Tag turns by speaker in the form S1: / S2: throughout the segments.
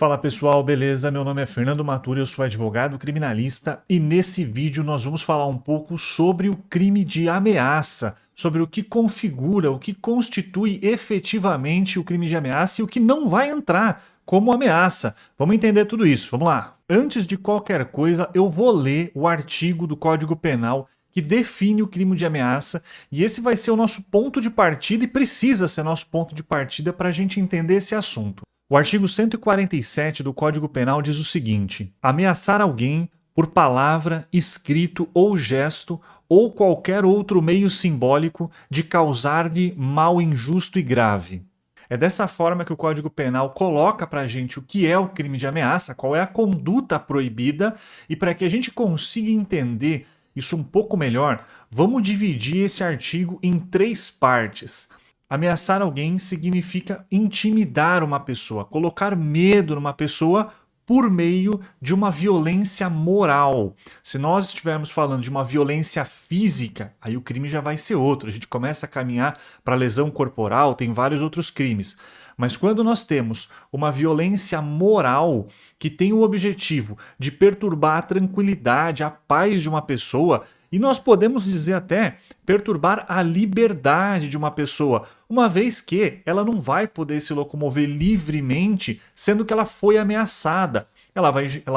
S1: Fala pessoal, beleza? Meu nome é Fernando Maturi, eu sou advogado criminalista e nesse vídeo nós vamos falar um pouco sobre o crime de ameaça, sobre o que configura, o que constitui efetivamente o crime de ameaça e o que não vai entrar como ameaça. Vamos entender tudo isso, vamos lá. Antes de qualquer coisa, eu vou ler o artigo do Código Penal que define o crime de ameaça e esse vai ser o nosso ponto de partida e precisa ser nosso ponto de partida para a gente entender esse assunto. O artigo 147 do Código Penal diz o seguinte: ameaçar alguém por palavra, escrito ou gesto ou qualquer outro meio simbólico de causar-lhe mal injusto e grave. É dessa forma que o Código Penal coloca para a gente o que é o crime de ameaça, qual é a conduta proibida, e para que a gente consiga entender isso um pouco melhor, vamos dividir esse artigo em três partes. Ameaçar alguém significa intimidar uma pessoa, colocar medo numa pessoa por meio de uma violência moral. Se nós estivermos falando de uma violência física, aí o crime já vai ser outro. A gente começa a caminhar para lesão corporal, tem vários outros crimes. Mas quando nós temos uma violência moral que tem o objetivo de perturbar a tranquilidade, a paz de uma pessoa, e nós podemos dizer até perturbar a liberdade de uma pessoa, uma vez que ela não vai poder se locomover livremente, sendo que ela foi ameaçada. Ela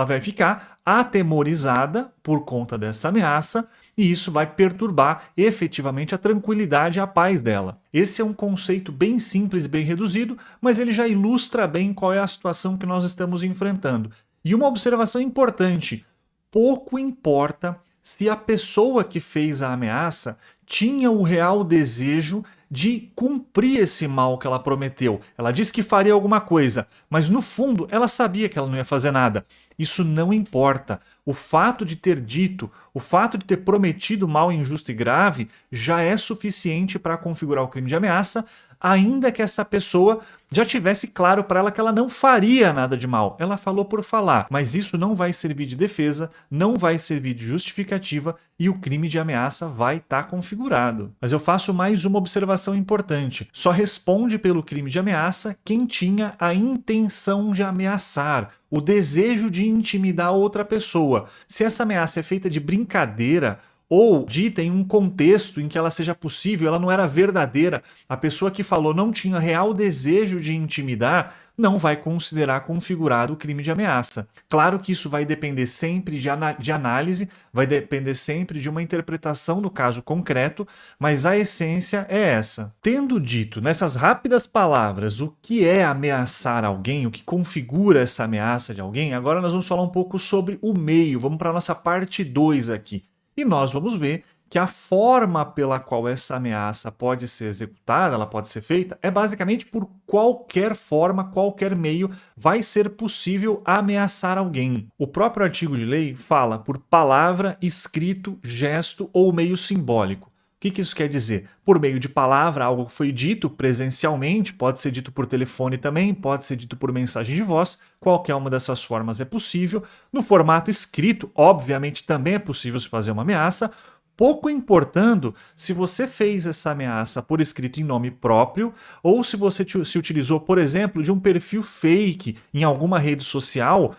S1: vai ficar atemorizada por conta dessa ameaça e isso vai perturbar efetivamente a tranquilidade e a paz dela. Esse é um conceito bem simples, bem reduzido, mas ele já ilustra bem qual é a situação que nós estamos enfrentando. E uma observação importante: pouco importa se a pessoa que fez a ameaça tinha o real desejo de cumprir esse mal que ela prometeu. Ela disse que faria alguma coisa, mas no fundo ela sabia que ela não ia fazer nada. Isso não importa. O fato de ter dito, o fato de ter prometido mal injusto e grave já é suficiente para configurar o crime de ameaça, ainda que essa pessoa já tivesse claro para ela que ela não faria nada de mal. Ela falou por falar, mas isso não vai servir de defesa, não vai servir de justificativa e o crime de ameaça vai estar configurado. Mas eu faço mais uma observação importante. Só responde pelo crime de ameaça quem tinha a intenção de ameaçar, o desejo de intimidar outra pessoa. Se essa ameaça é feita de brincadeira ou dita em um contexto em que ela seja possível, ela não era verdadeira, a pessoa que falou não tinha real desejo de intimidar, não vai considerar configurado o crime de ameaça. Claro que isso vai depender sempre de análise, vai depender sempre de uma interpretação do caso concreto, mas a essência é essa. Tendo dito nessas rápidas palavras o que é ameaçar alguém, o que configura essa ameaça de alguém, agora nós vamos falar um pouco sobre o meio, vamos para a nossa parte 2 aqui. E nós vamos ver que a forma pela qual essa ameaça pode ser executada, ela pode ser feita, é basicamente por qualquer forma, qualquer meio vai ser possível ameaçar alguém. O próprio artigo de lei fala por palavra, escrito, gesto ou meio simbólico. O que isso quer dizer? Por meio de palavra, algo que foi dito presencialmente, pode ser dito por telefone também, pode ser dito por mensagem de voz, qualquer uma dessas formas é possível. No formato escrito, obviamente também é possível se fazer uma ameaça, pouco importando se você fez essa ameaça por escrito em nome próprio ou se você se utilizou, por exemplo, de um perfil fake em alguma rede social.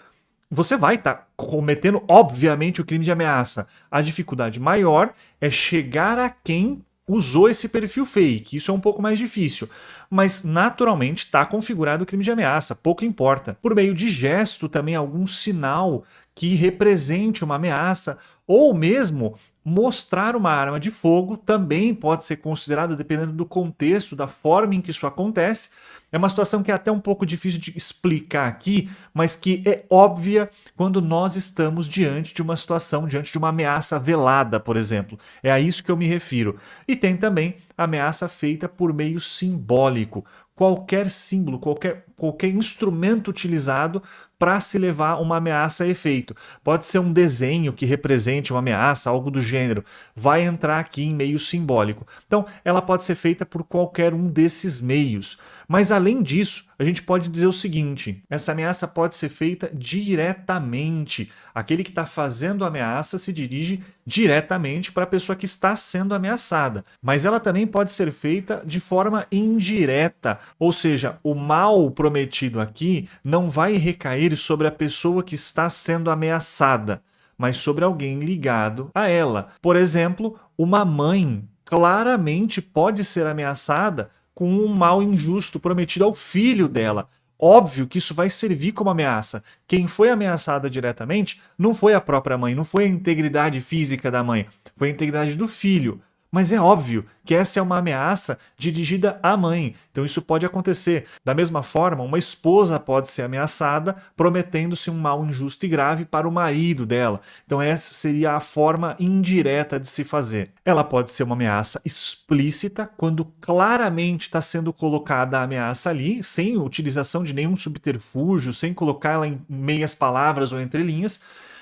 S1: Você vai estar cometendo, obviamente, o crime de ameaça. A dificuldade maior é chegar a quem usou esse perfil fake. Isso é um pouco mais difícil. Mas, naturalmente, está configurado o crime de ameaça. Pouco importa. Por meio de gesto, também algum sinal que represente uma ameaça ou mesmo mostrar uma arma de fogo também pode ser considerado, dependendo do contexto, da forma em que isso acontece. É uma situação que é até um pouco difícil de explicar aqui, mas que é óbvia quando nós estamos diante de uma situação, diante de uma ameaça velada, por exemplo. É a isso que eu me refiro. E tem também a ameaça feita por meio simbólico. Qualquer símbolo, qualquer instrumento utilizado para se levar uma ameaça a efeito. Pode ser um desenho que represente uma ameaça, algo do gênero. Vai entrar aqui em meio simbólico. Então, ela pode ser feita por qualquer um desses meios. Mas além disso, a gente pode dizer o seguinte: essa ameaça pode ser feita diretamente. Aquele que está fazendo a ameaça se dirige diretamente para a pessoa que está sendo ameaçada. Mas ela também pode ser feita de forma indireta, ou seja, o mal prometido aqui não vai recair sobre a pessoa que está sendo ameaçada, mas sobre alguém ligado a ela. Por exemplo, uma mãe claramente pode ser ameaçada com um mal injusto prometido ao filho dela. Óbvio que isso vai servir como ameaça. Quem foi ameaçada diretamente não foi a própria mãe, não foi a integridade física da mãe, foi a integridade do filho. Mas é óbvio que essa é uma ameaça dirigida à mãe. Então isso pode acontecer. Da mesma forma, uma esposa pode ser ameaçada prometendo-se um mal injusto e grave para o marido dela. Então essa seria a forma indireta de se fazer. Ela pode ser uma ameaça explícita, quando claramente está sendo colocada a ameaça ali, sem utilização de nenhum subterfúgio, sem colocá-la em meias palavras ou entre linhas.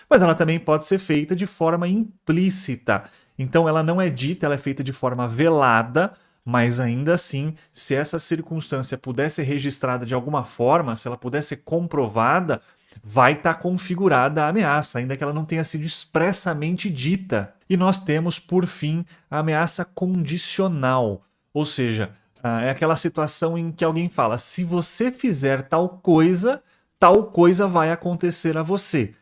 S1: Mas ela também pode ser feita de forma implícita. Então ela não é dita, ela é feita de forma velada, mas ainda assim, se essa circunstância puder ser registrada de alguma forma, se ela puder ser comprovada, vai estar configurada a ameaça, ainda que ela não tenha sido expressamente dita. E nós temos, por fim, a ameaça condicional, ou seja, é aquela situação em que alguém fala: se você fizer tal coisa vai acontecer a você.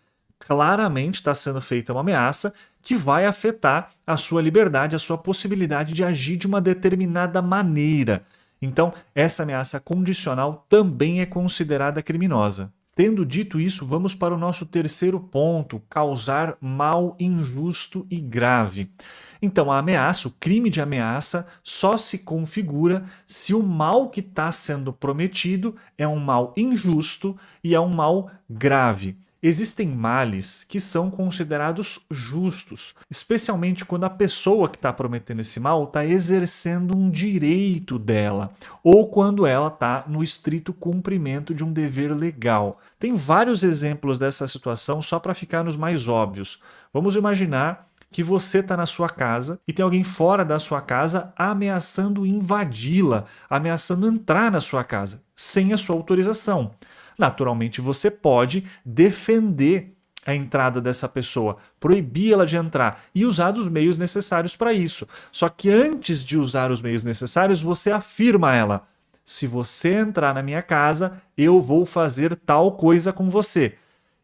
S1: Claramente está sendo feita uma ameaça que vai afetar a sua liberdade, a sua possibilidade de agir de uma determinada maneira. Então, essa ameaça condicional também é considerada criminosa. Tendo dito isso, vamos para o nosso terceiro ponto: causar mal injusto e grave. Então, a ameaça, o crime de ameaça, só se configura se o mal que está sendo prometido é um mal injusto e é um mal grave. Existem males que são considerados justos, especialmente quando a pessoa que está prometendo esse mal está exercendo um direito dela, ou quando ela está no estrito cumprimento de um dever legal. Tem vários exemplos dessa situação só para ficar nos mais óbvios. Vamos imaginar que você está na sua casa e tem alguém fora da sua casa ameaçando invadi-la, ameaçando entrar na sua casa, sem a sua autorização. Naturalmente, você pode defender a entrada dessa pessoa, proibir ela de entrar e usar os meios necessários para isso. Só que antes de usar os meios necessários, você afirma a ela: se você entrar na minha casa, eu vou fazer tal coisa com você.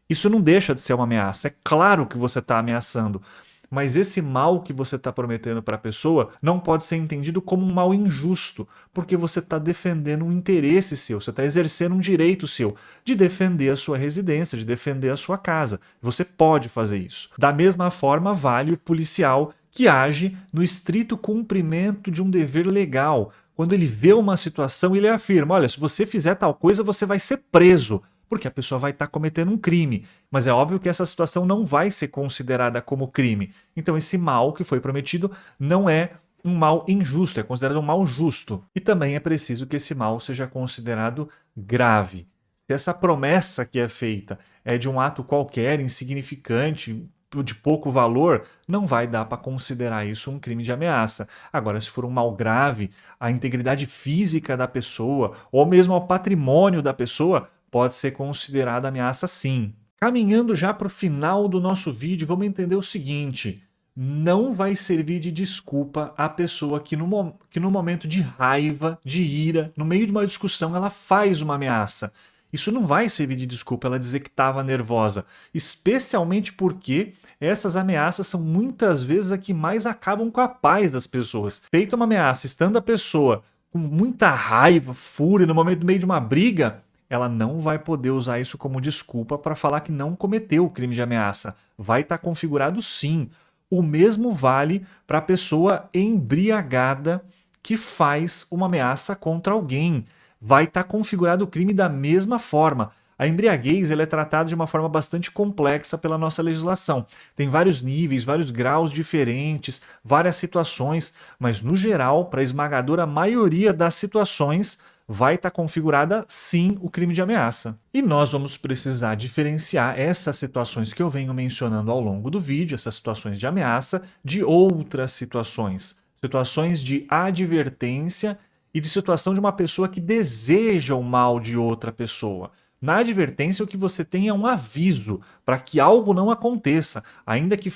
S1: Isso não deixa de ser uma ameaça. É claro que você está ameaçando. Mas esse mal que você está prometendo para a pessoa não pode ser entendido como um mal injusto, porque você está defendendo um interesse seu, você está exercendo um direito seu de defender a sua residência, de defender a sua casa. Você pode fazer isso. Da mesma forma, vale o policial que age no estrito cumprimento de um dever legal. Quando ele vê uma situação, ele afirma: olha, se você fizer tal coisa, você vai ser preso, porque a pessoa vai estar cometendo um crime. Mas é óbvio que essa situação não vai ser considerada como crime. Então esse mal que foi prometido não é um mal injusto, é considerado um mal justo. E também é preciso que esse mal seja considerado grave. Se essa promessa que é feita é de um ato qualquer, insignificante, de pouco valor, não vai dar para considerar isso um crime de ameaça. Agora, se for um mal grave, a integridade física da pessoa, ou mesmo ao patrimônio da pessoa, pode ser considerada ameaça sim. Caminhando já para o final do nosso vídeo, vamos entender o seguinte: não vai servir de desculpa a pessoa que no momento de raiva, de ira, no meio de uma discussão, ela faz uma ameaça. Isso não vai servir de desculpa ela dizer que estava nervosa, especialmente porque essas ameaças são muitas vezes a que mais acabam com a paz das pessoas. Feita uma ameaça, estando a pessoa com muita raiva, fúria, no meio de uma briga, ela não vai poder usar isso como desculpa para falar que não cometeu o crime de ameaça. Vai estar configurado sim. O mesmo vale para a pessoa embriagada que faz uma ameaça contra alguém. Vai estar configurado o crime da mesma forma. A embriaguez ela é tratada de uma forma bastante complexa pela nossa legislação. Tem vários níveis, vários graus diferentes, várias situações, mas no geral, para a esmagadora maioria das situações, vai estar configurada sim o crime de ameaça. E nós vamos precisar diferenciar essas situações que eu venho mencionando ao longo do vídeo, essas situações de ameaça, de outras situações. Situações de advertência e de situação de uma pessoa que deseja o mal de outra pessoa. Na advertência, o que você tem é um aviso para que algo não aconteça, ainda que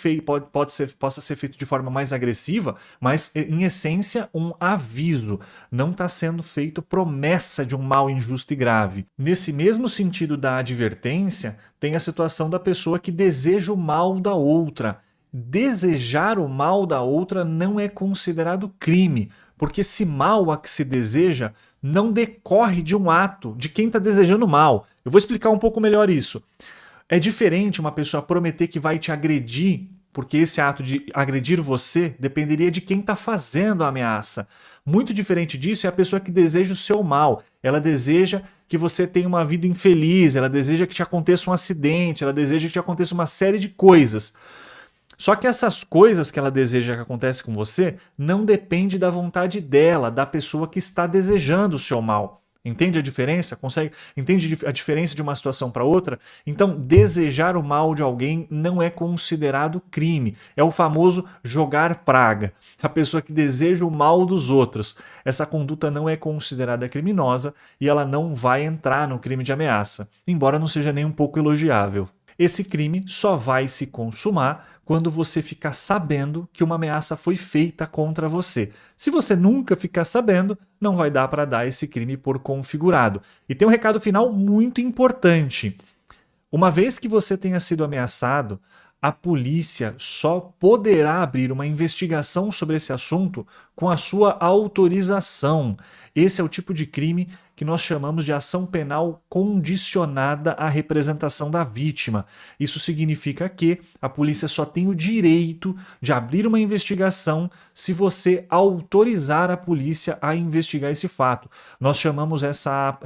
S1: possa ser feito de forma mais agressiva, mas em essência um aviso. Não está sendo feito promessa de um mal injusto e grave. Nesse mesmo sentido da advertência, tem a situação da pessoa que deseja o mal da outra. Desejar o mal da outra não é considerado crime, porque esse mal a que se deseja não decorre de um ato de quem está desejando mal. Eu vou explicar um pouco melhor isso. É diferente uma pessoa prometer que vai te agredir, porque esse ato de agredir você dependeria de quem está fazendo a ameaça. Muito diferente disso é a pessoa que deseja o seu mal. Ela deseja que você tenha uma vida infeliz, ela deseja que te aconteça um acidente, ela deseja que te aconteça uma série de coisas. Só que essas coisas que ela deseja que aconteça com você não depende da vontade dela, da pessoa que está desejando o seu mal. Entende a diferença? Entende a diferença de uma situação para outra? Então, desejar o mal de alguém não é considerado crime. É o famoso jogar praga. A pessoa que deseja o mal dos outros. Essa conduta não é considerada criminosa e ela não vai entrar no crime de ameaça, embora não seja nem um pouco elogiável. Esse crime só vai se consumar quando você ficar sabendo que uma ameaça foi feita contra você. Se você nunca ficar sabendo, não vai dar para dar esse crime por configurado. E tem um recado final muito importante. Uma vez que você tenha sido ameaçado, a polícia só poderá abrir uma investigação sobre esse assunto com a sua autorização. Esse é o tipo de crime que nós chamamos de ação penal condicionada à representação da vítima. Isso significa que a polícia só tem o direito de abrir uma investigação se você autorizar a polícia a investigar esse fato. Nós chamamos essa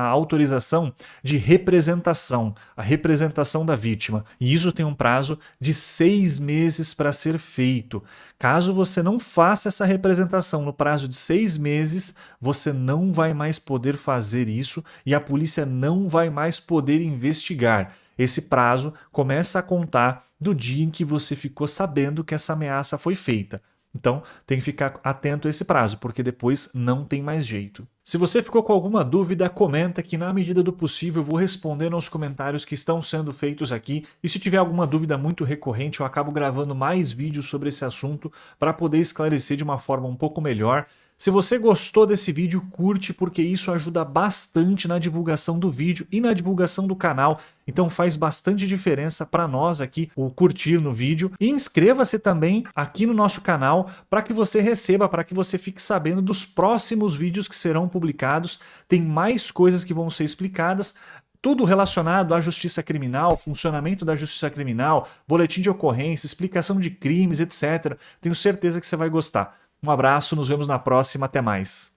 S1: autorização de representação, a representação da vítima. E isso tem um prazo de 6 meses para ser feito. Caso você não faça essa representação no prazo de 6 meses, você não vai mais poder fazer isso e a polícia não vai mais poder investigar. Esse prazo começa a contar do dia em que você ficou sabendo que essa ameaça foi feita. Então, tem que ficar atento a esse prazo, porque depois não tem mais jeito. Se você ficou com alguma dúvida, comenta que na medida do possível eu vou respondendo aos comentários que estão sendo feitos aqui. E se tiver alguma dúvida muito recorrente, eu acabo gravando mais vídeos sobre esse assunto para poder esclarecer de uma forma um pouco melhor. Se você gostou desse vídeo, curte, porque isso ajuda bastante na divulgação do vídeo e na divulgação do canal. Então faz bastante diferença para nós aqui o curtir no vídeo. E inscreva-se também aqui no nosso canal para que você receba, para que você fique sabendo dos próximos vídeos que serão publicados. Tem mais coisas que vão ser explicadas. Tudo relacionado à justiça criminal, funcionamento da justiça criminal, boletim de ocorrência, explicação de crimes, etc. Tenho certeza que você vai gostar. Um abraço, nos vemos na próxima, até mais.